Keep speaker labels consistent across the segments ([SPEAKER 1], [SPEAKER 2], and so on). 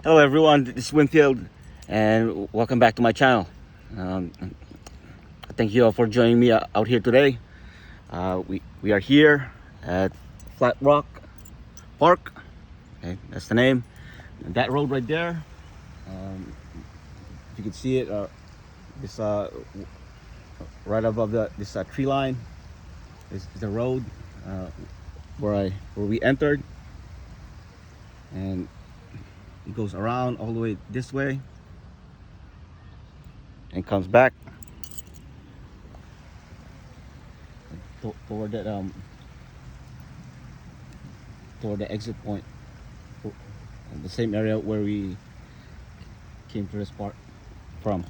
[SPEAKER 1] Hello everyone, this is Winfield and welcome back to my channel. Thank you all for joining me out here today. We are here at Flatrock Park. Okay, that's the name. And that road right there, if you can see it, this right above this tree line is the road where we entered, and it goes around all the way this way and comes back toward that toward the exit point, the same area where we came to this part from.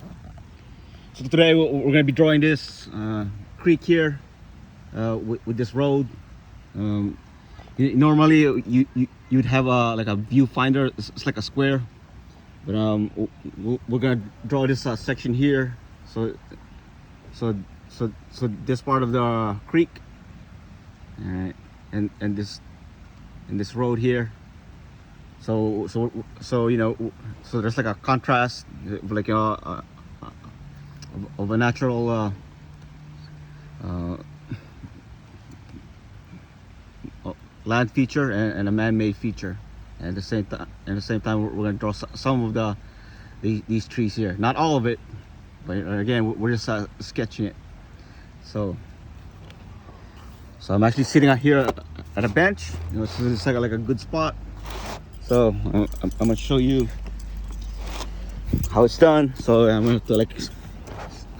[SPEAKER 1] So today we're going to be drawing this creek here with this road. Normally you'd have like a viewfinder. It's like a square, but we're gonna draw this section here. So this part of the creek, and this road here. So you know, so there's like a contrast, like of a natural land feature and a man-made feature. And at the same time, we're going to draw some of these trees here. Not all of it, but again, we're just sketching it. So I'm actually sitting out here at a bench. You know, so it's like a good spot. So I'm going to show you how it's done. So I'm going to like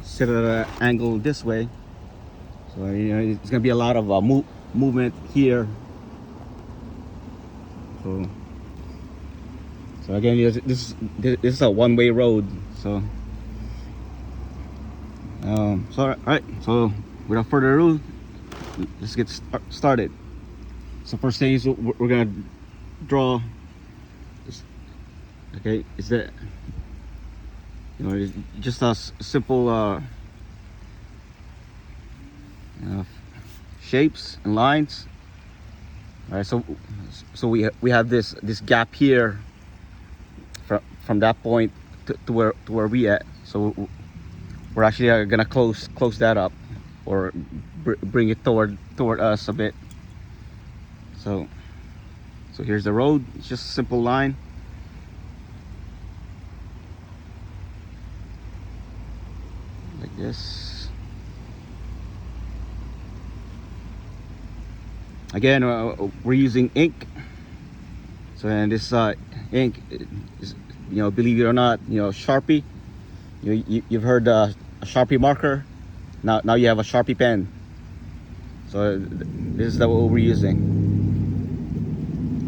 [SPEAKER 1] sit at an angle this way. So you know, it's going to be a lot of movement here. So again, this is a one-way road. So all right. So without further ado, let's get started. So first thing is we're gonna draw this. Okay, is that, you know, it's just a simple shapes and lines. All right, so we have this gap here from that point to where we at. So we're actually gonna close that up, or bring it toward us a bit. So here's the road. It's just a simple line. Like this. Again, we're using ink. So, and this ink is, you know, believe it or not, you know, Sharpie. You've heard a Sharpie marker. Now you have a Sharpie pen. So this is what we're using.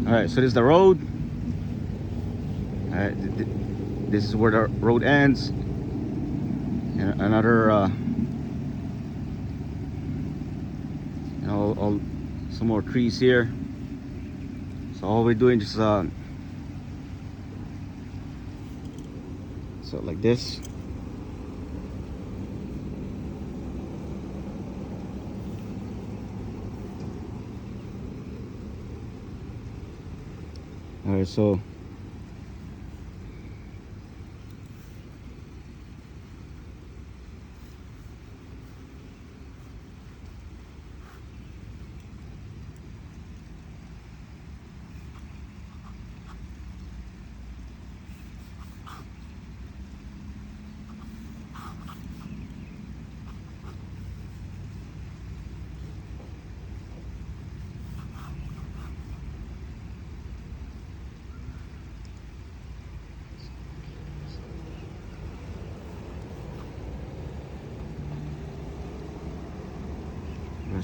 [SPEAKER 1] All right, so this is the road. All right, this is where the road ends. And another, you know, some more trees here. So all we're doing is so like this. All right, so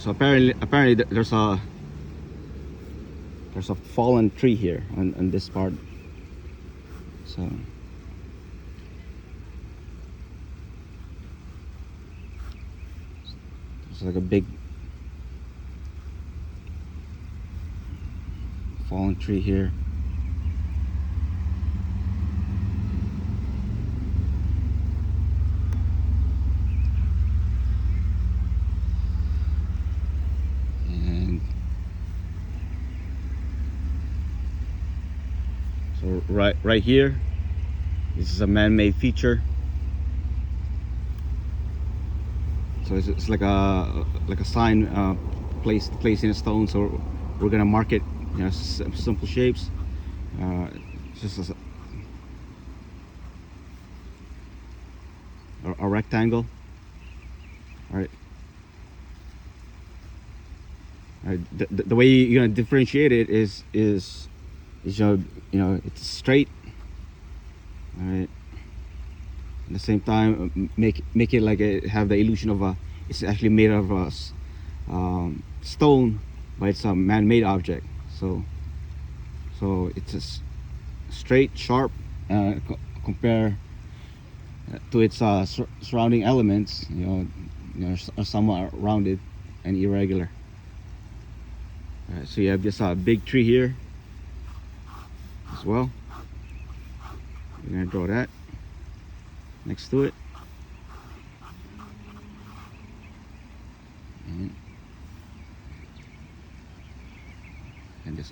[SPEAKER 1] apparently there's a fallen tree here on this part. So it's like a big fallen tree here. right here. This is a man-made feature. So it's like a sign placed in stone. So we're gonna mark it, you know, simple shapes. It's just a rectangle. All right. The way you're gonna differentiate it is you know it's straight. All right. At the same time, make it like have the illusion of it's actually made of stone, but it's a man-made object. So it's a straight, sharp, compare to its surrounding elements. You know, are somewhat rounded and irregular. All right, so you have this big tree here as well. We're gonna draw that next to it. And this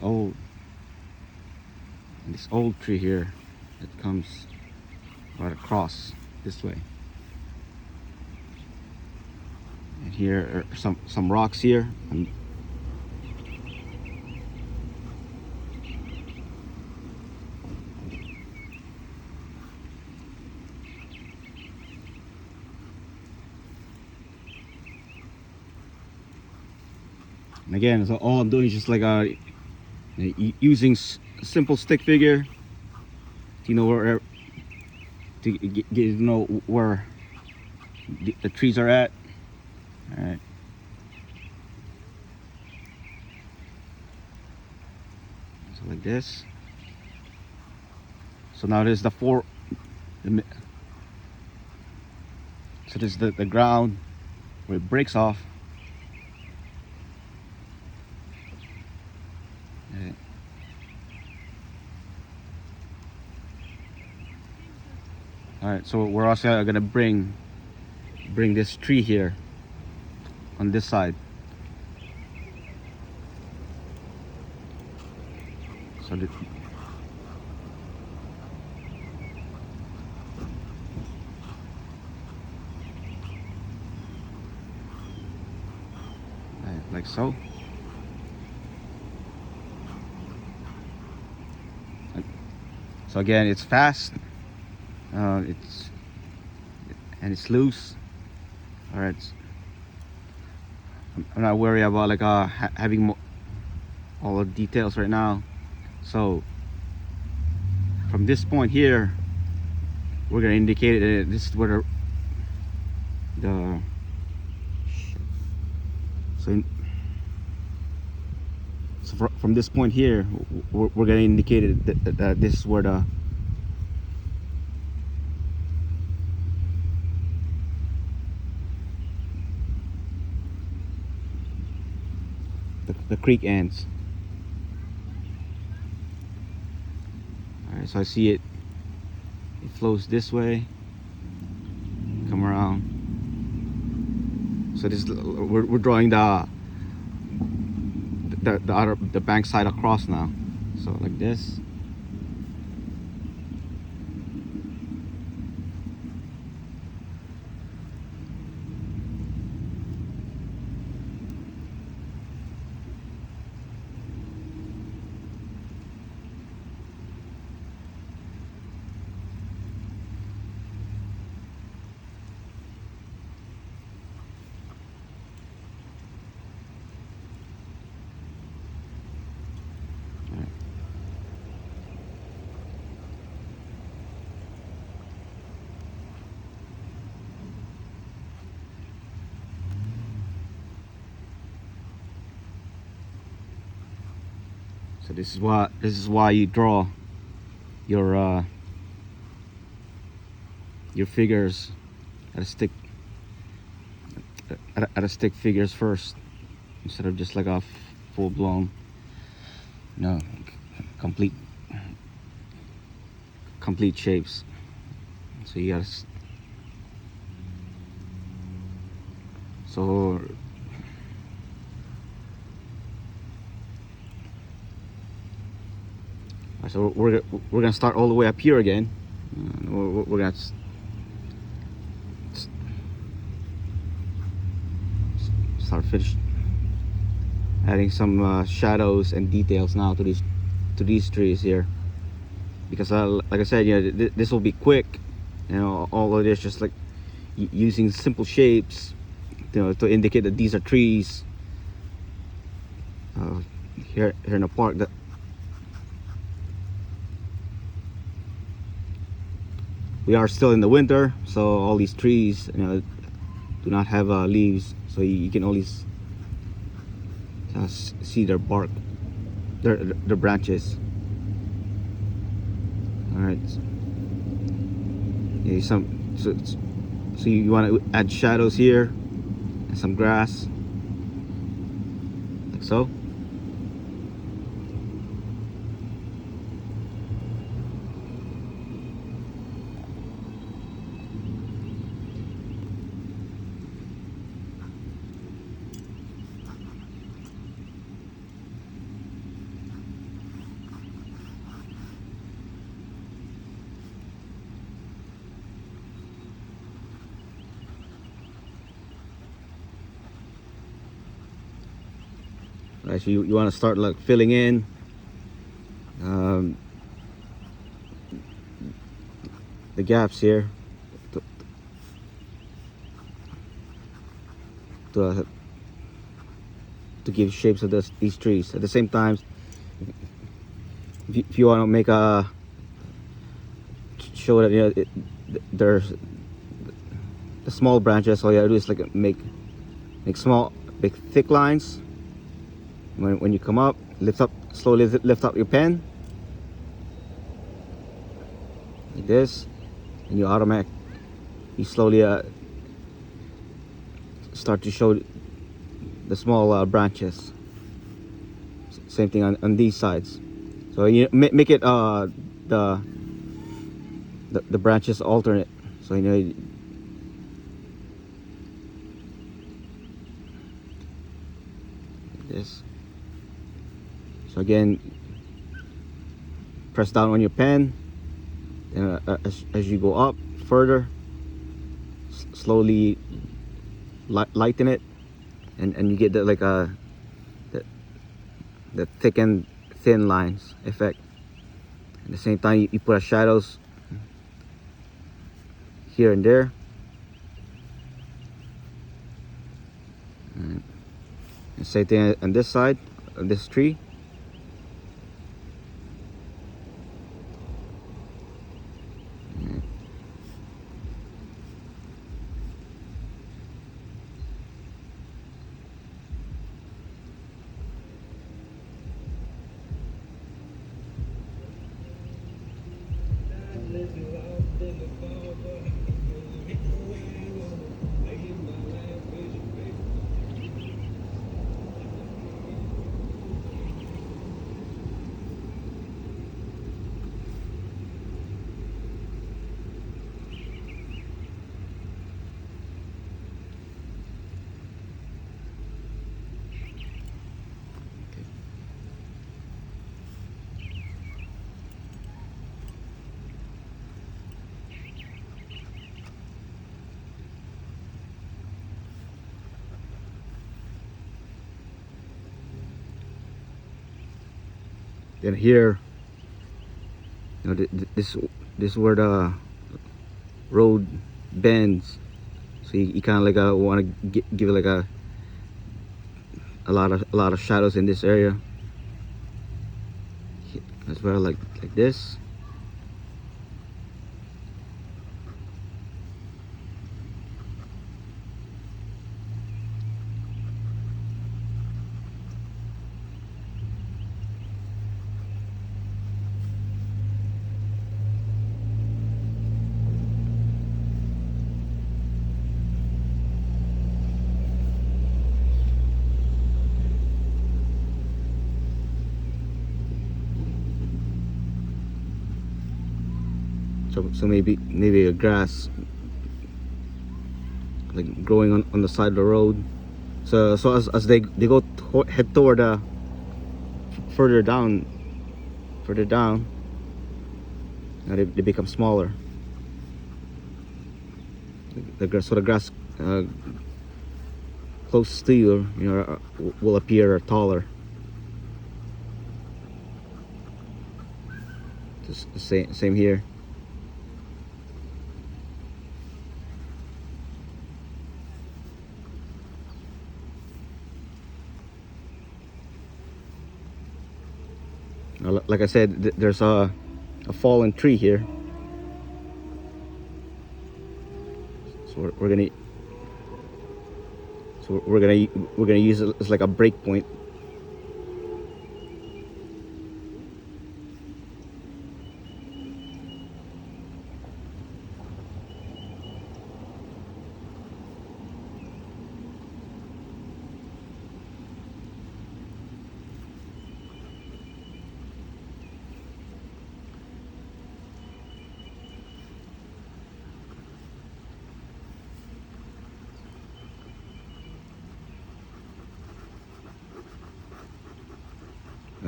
[SPEAKER 1] old tree here that comes right across this way. And here are some rocks here. And again, so all I'm doing is just like using simple stick figure to know where know where the trees are at. All right. So like this. So now there's so this is the ground where it breaks off. Right. All right, so we're also gonna bring this tree here on this side. So like so. So again, it's fast. It's loose. All right. I'm not worried about like having all the details right now. So from this point here, we're gonna indicate that this is where the so from this point here, we're gonna indicate that this is where the creek ends. All right, so I see it flows this way, come around. So this we're drawing the bank side across now. So like this. So this is why you draw your figures at a stick figures first, instead of just like a full-blown, you know, complete shapes. So you gotta so So we're gonna start all the way up here again. We're gonna start adding some shadows and details now to these trees here, because like I said, you know, this will be quick. You know, all of this just like using simple shapes, you know, to indicate that these are trees here in the park. That we are still in the winter, so all these trees, you know, do not have leaves, so you can only see their bark, their branches. All right. Yeah, so you want to add shadows here and some grass, like so. Right, so you want to start like filling in the gaps here to give shapes of these trees. At the same time, if you want to make a show that, you know, there's the small branches, all you gotta do is like make small, big, thick lines. When you come up, slowly lift up your pen like this, and you slowly start to show the small branches. Same thing on these sides. So you make it the branches alternate. So you know, this. So again, press down on your pen, and as you go up further, slowly lighten it, and you get the thick and thin lines effect. At the same time, you put shadows here and there. And same thing on this side of this tree. Then here, you know, this is where the road bends, so you kind of like want to give it like a lot of shadows in this area as well, like this. So maybe a grass like growing on the side of the road. So as they go head toward further down, Now they become smaller. So the grass close to you, will appear taller. Just the same here. Like I said, there's a fallen tree here, so we're gonna use it as like a break point.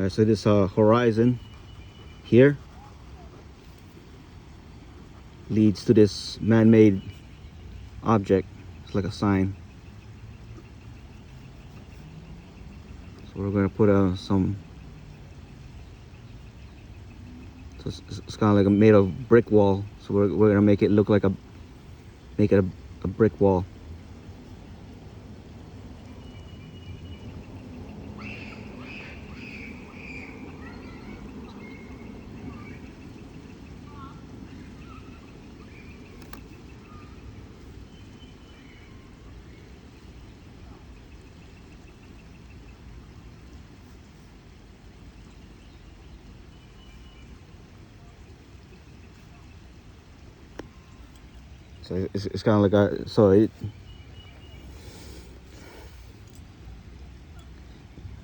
[SPEAKER 1] So this horizon here leads to this man-made object. It's like a sign. So we're gonna put some. So it's kind of like made of brick wall. So we're gonna make it look like a brick wall. So it's kind of like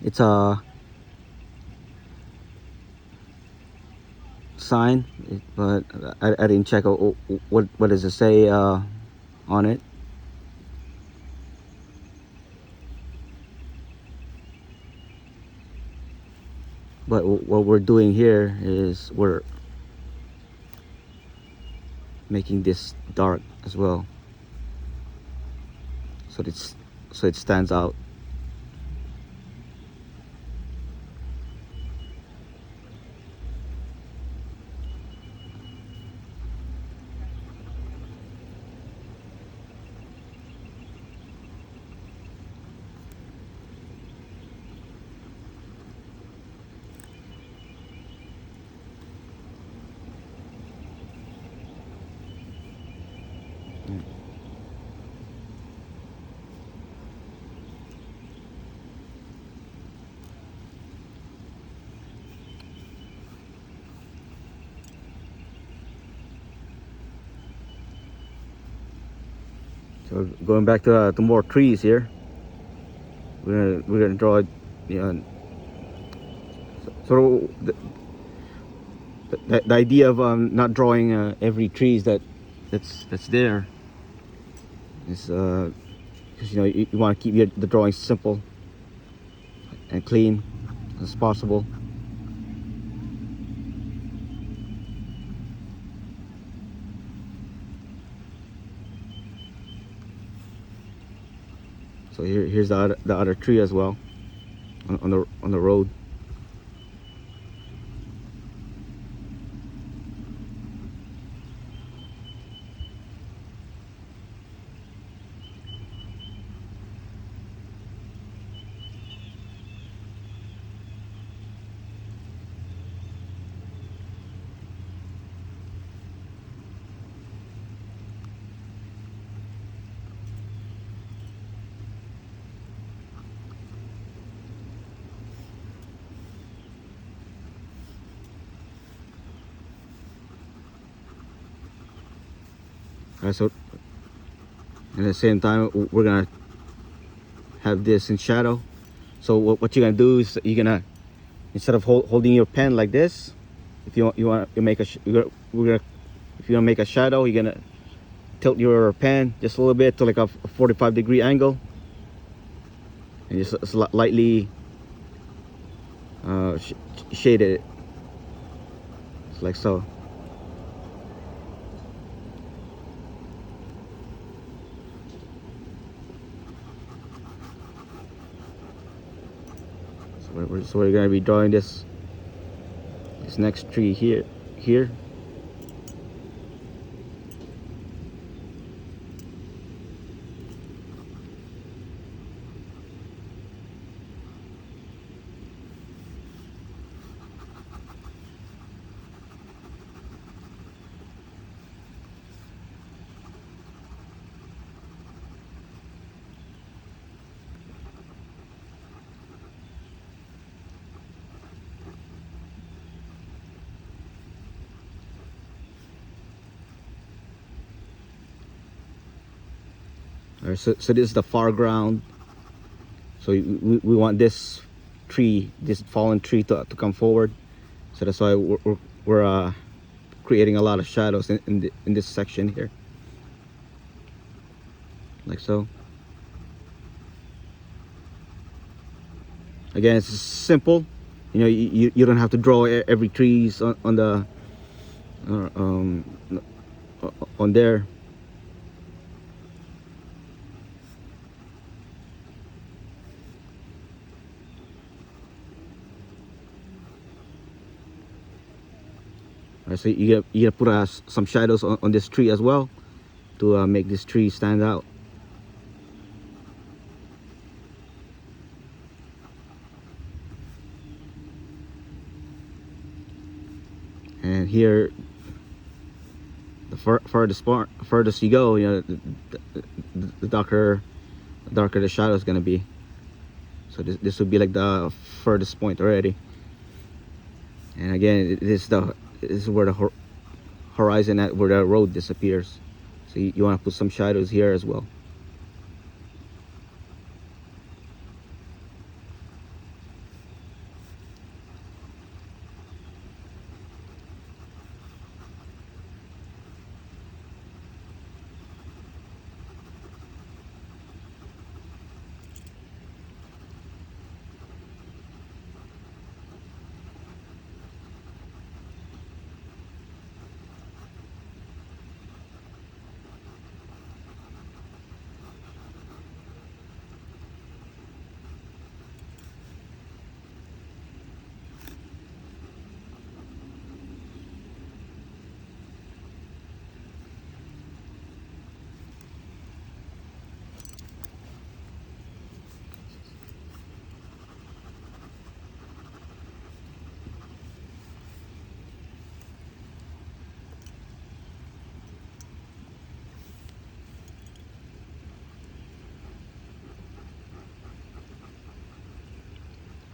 [SPEAKER 1] it's a sign, but I didn't check out what does it say on it. But what we're doing here is we're making this dark as well, so it stands out. So going back to more trees here, we're gonna draw, so the idea of not drawing every trees that's there is because you want to keep the drawings simple and clean as possible. So here's the other tree as well on the road. So at the same time we're gonna have this in shadow. So what you're gonna do is you're gonna, instead of holding your pen like this, if you want to make if you want to make a shadow, you're gonna tilt your pen just a little bit to like a 45-degree angle, and just lightly shade it, like so. So we're gonna be drawing this next tree here. Alright, so this is the foreground. So we want this tree, this fallen tree, to come forward. So that's why we're creating a lot of shadows in this section here, like so. Again, it's simple. You know, you don't have to draw every trees on the on there. Right, so you gotta put some shadows on this tree as well to make this tree stand out. And here, the furthest you go, you know, the darker the shadow is gonna be. So this would be like the furthest point already. And again, this is where the horizon at where the road disappears. So you want to put some shadows here as well.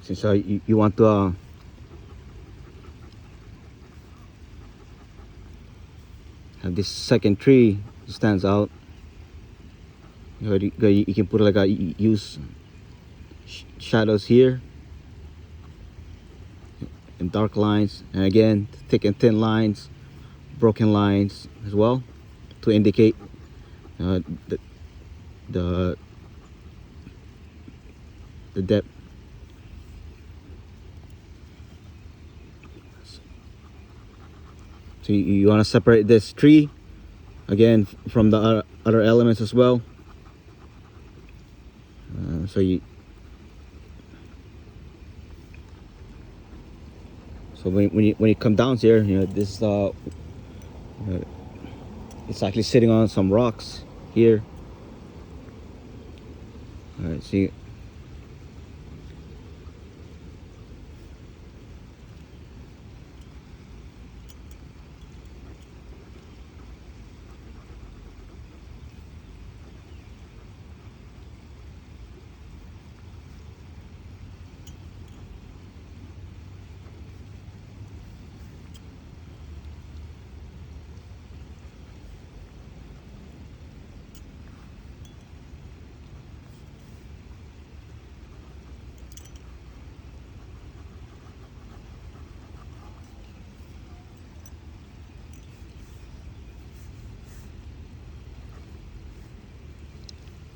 [SPEAKER 1] Since you want to have this second tree stands out, you can put like use shadows here and dark lines, and again thick and thin lines, broken lines as well, to indicate the depth. So you want to separate this tree again from the other elements as well. So when you come down here, you know, this it's actually sitting on some rocks here. All right, see.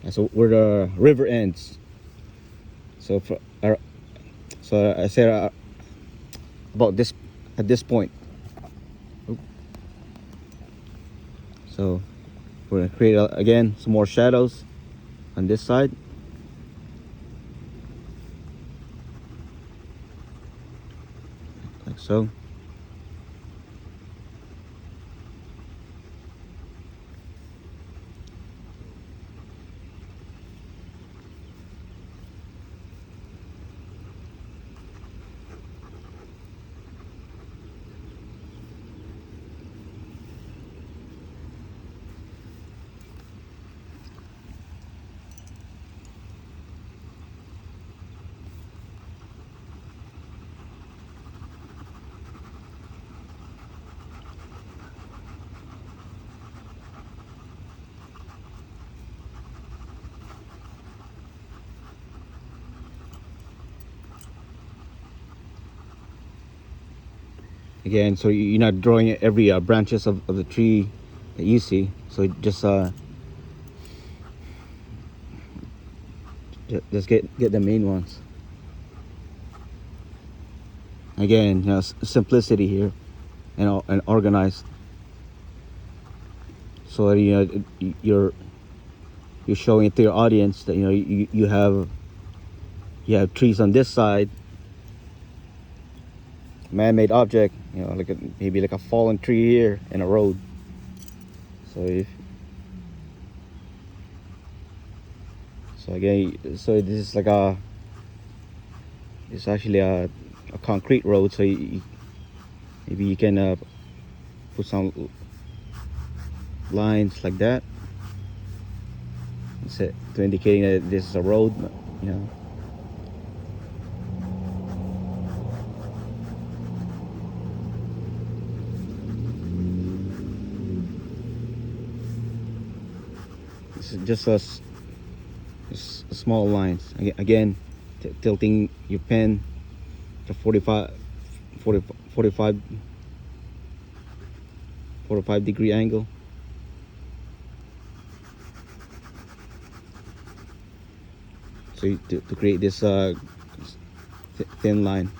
[SPEAKER 1] And so where the river ends. So I said about this at this point. So we're gonna create again some more shadows on this side. so. Again, so you're not drawing every branches of the tree that you see. So just get the main ones. Again, simplicity here, and organized. So you're showing it to your audience that you have trees on this side, man-made object, like maybe like a fallen tree here in a road. So again, this is like it's actually a concrete road. So maybe you can put some lines like that. It's to indicating that this is a road, This is just small lines. Again, tilting your pen to 45 degree angle. So to create this thin line.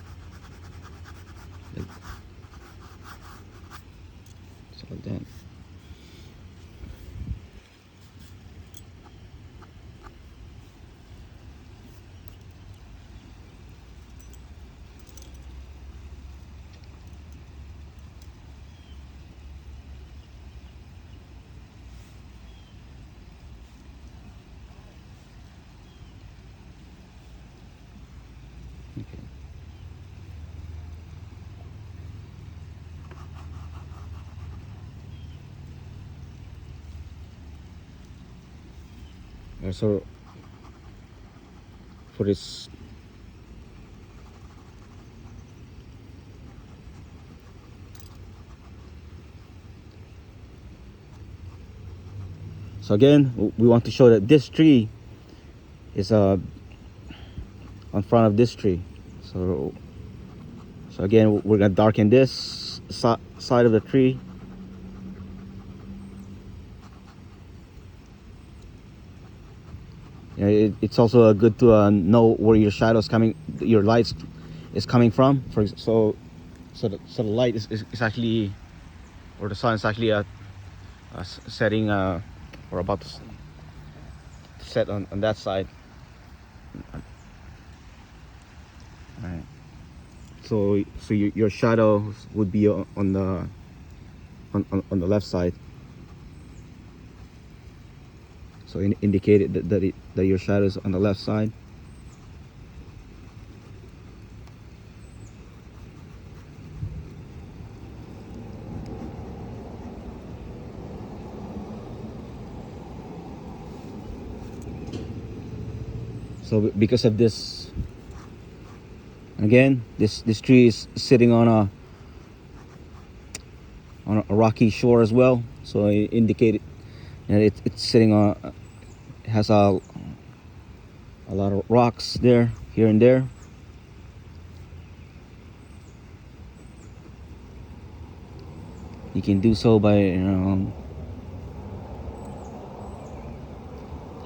[SPEAKER 1] Like that. So for this, so again, we want to show that this tree is on front of this tree. So again, we're gonna darken this side of the tree. It's also good to know where your shadows your lights is coming from. So the light is actually, or the sun is actually setting or about to set on that side. All right. So your shadows would be on the left side. So indicate that your shadow is on the left side. So because of this, again, this tree is sitting on a rocky shore as well. So it indicated that it's sitting on, it has a lot of rocks there, here and there. You can do so by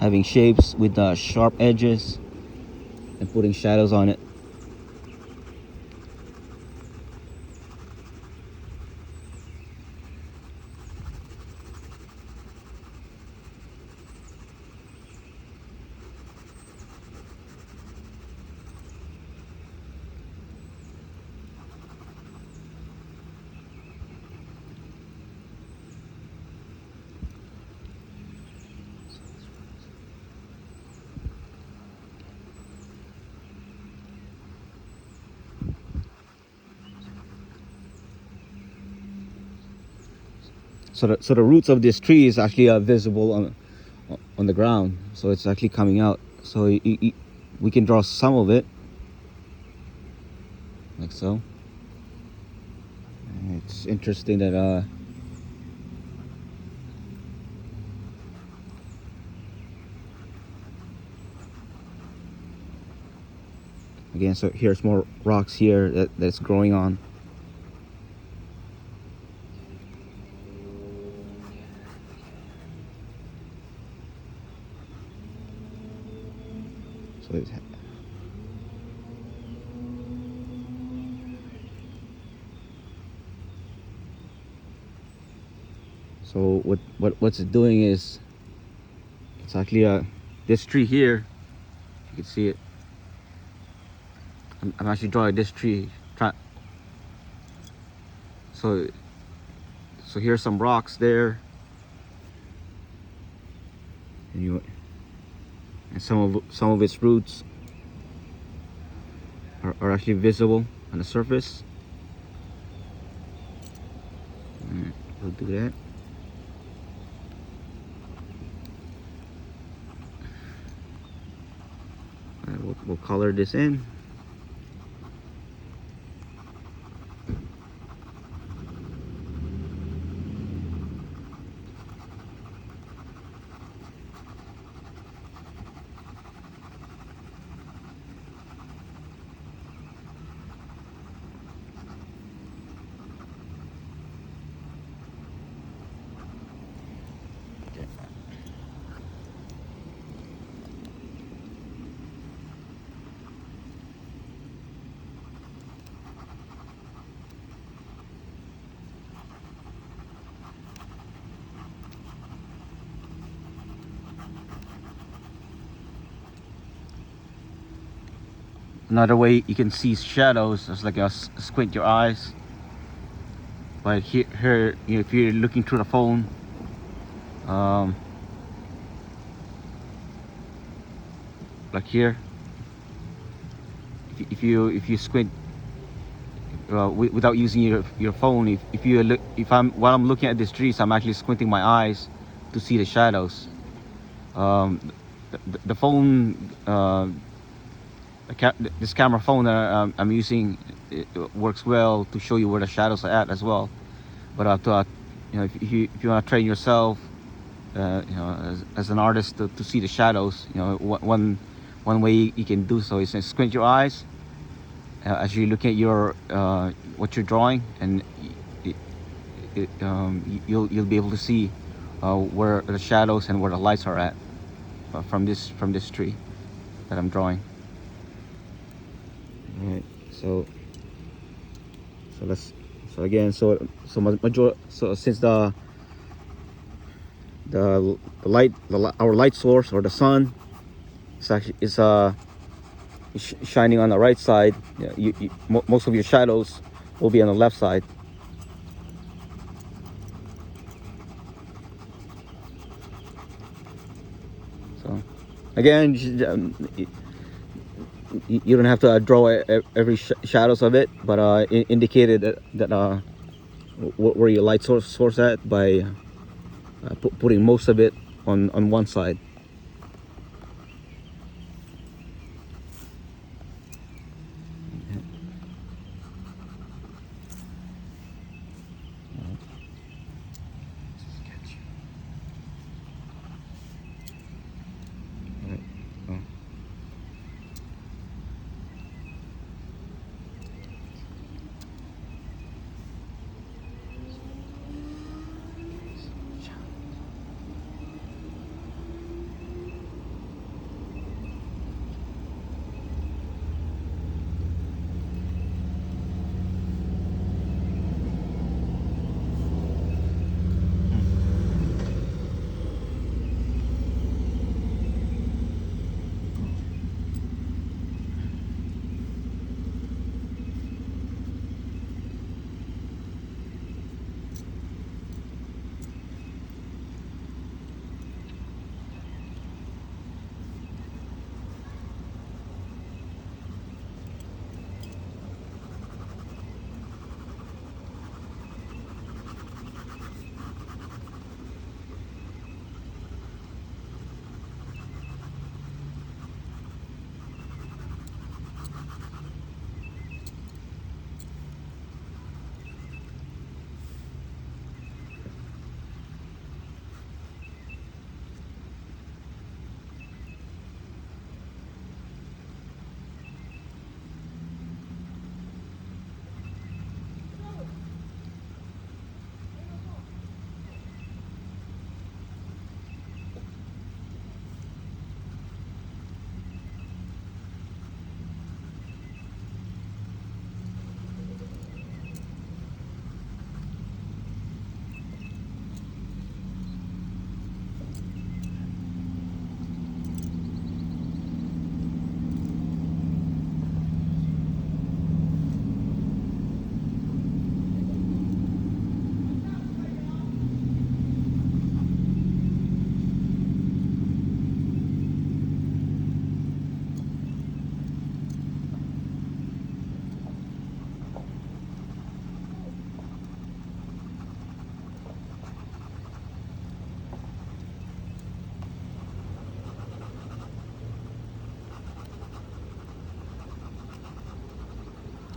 [SPEAKER 1] having shapes with sharp edges and putting shadows on it. so the roots of this tree is actually visible on the ground, so it's actually coming out. So we can draw some of it like so. And it's interesting that again, so here's more rocks here that's growing on. So what's it doing is it's actually this tree here. You can see it. I'm actually drawing this tree. So here's some rocks there, and some of its roots are actually visible on the surface. We'll do that. We'll color this in. Another way you can see shadows is like squint your eyes. But here, if you're looking through the phone, like here, if you squint without using your phone, while I'm looking at these trees, I'm actually squinting my eyes to see the shadows. The phone, this camera phone that I'm using, it works well to show you where the shadows are at as well. But if you want to train yourself, as an artist to see the shadows, one way you can do so is to squint your eyes as you look at what you're drawing, and you'll be able to see where the shadows and where the lights are at from this tree that I'm drawing. All right, so again, since our light source, or the sun, is shining on the right side, most of your shadows will be on the left side. So again, you don't have to draw every shadows of it, but indicated that where your light source at by putting most of it on one side.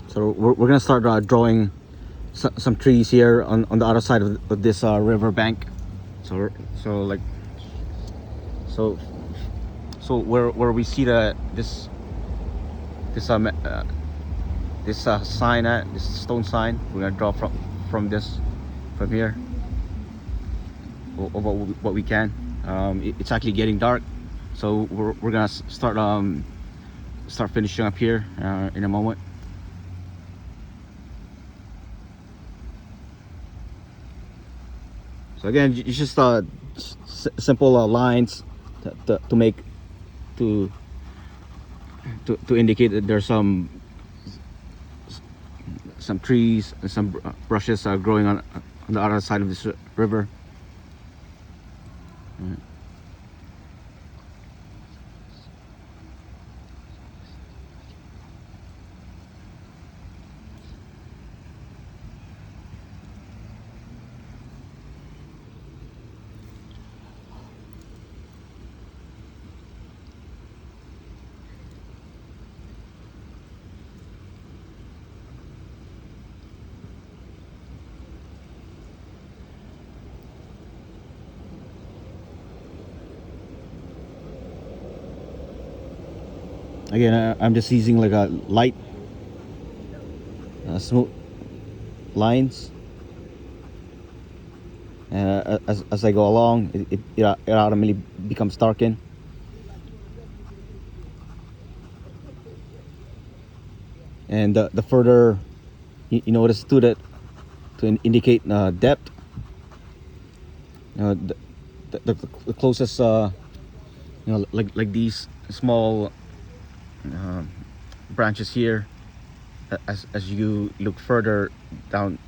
[SPEAKER 1] So we're gonna start drawing some trees here on the other side of this river bank. So like so where we see this sign at this stone sign, we're gonna draw from here what we can. It's actually getting dark, so we're gonna start finishing up here in a moment. So again, it's just simple lines to make to indicate that there's some trees and some brushes are growing on the other side of this river. Again, I'm just using like a light smooth lines. As I go along, it automatically becomes darkened. And the further you notice to indicate depth, the closest like these small branches here, as you look further down.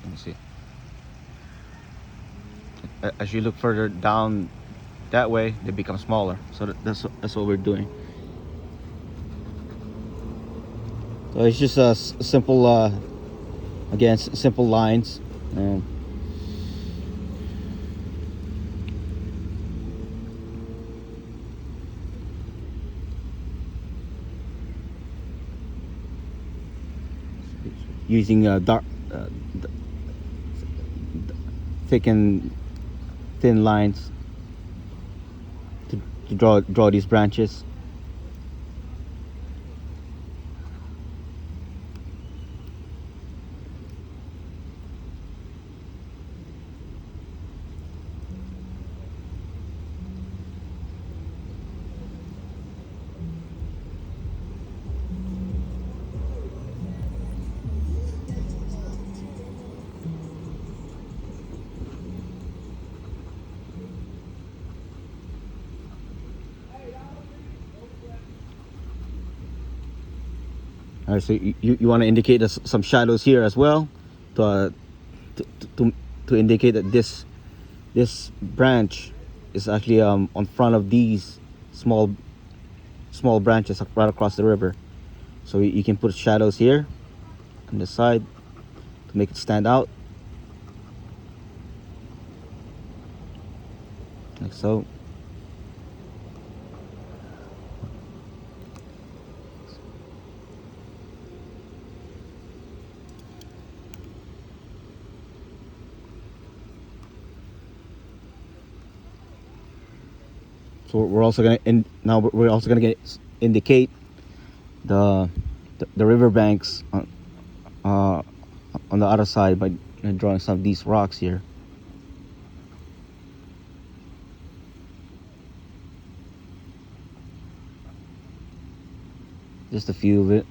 [SPEAKER 1] Let me see. As you look further down that way, they become smaller. So that's what we're doing. So it's just a simple, again, simple lines. Using dark, thick and thin lines to draw these branches. All right, so you want to indicate some shadows here as well, to indicate that this branch is actually on front of these small branches right across the river. So you can put shadows here on the side to make it stand out, like so. So we're also gonna indicate the river banks on the other side by drawing some of these rocks here. Just a few of it.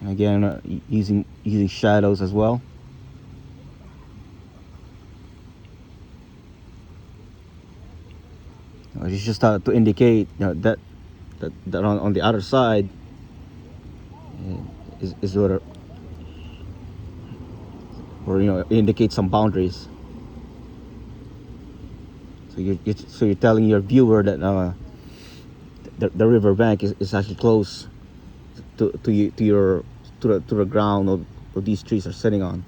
[SPEAKER 1] And again, using shadows as well. It's just to indicate, that on the other side is where indicate some boundaries. So you're telling your viewer that the river bank is actually close to the ground of these trees are sitting on.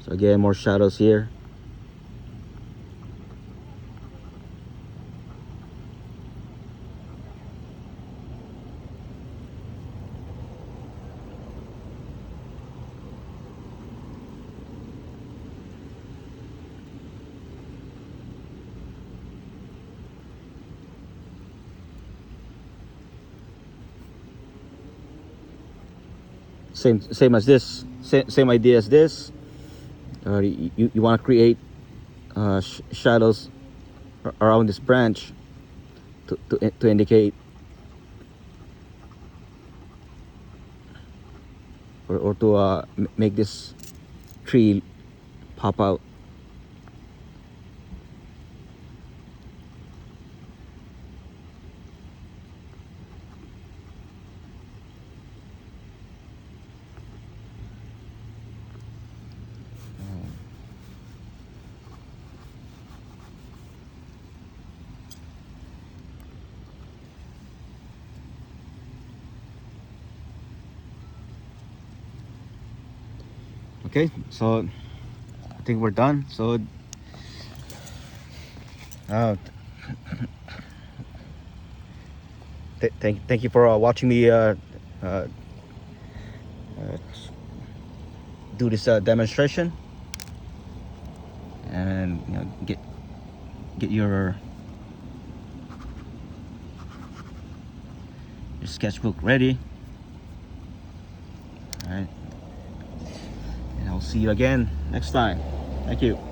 [SPEAKER 1] So again, more shadows here. same as this, same idea as this. You want to create shadows around this branch to indicate or to make this tree pop out. Okay, so I think we're done. So thank you for watching me do this demonstration, and get your sketchbook ready. All right, and I'll see you again next time. Thank you.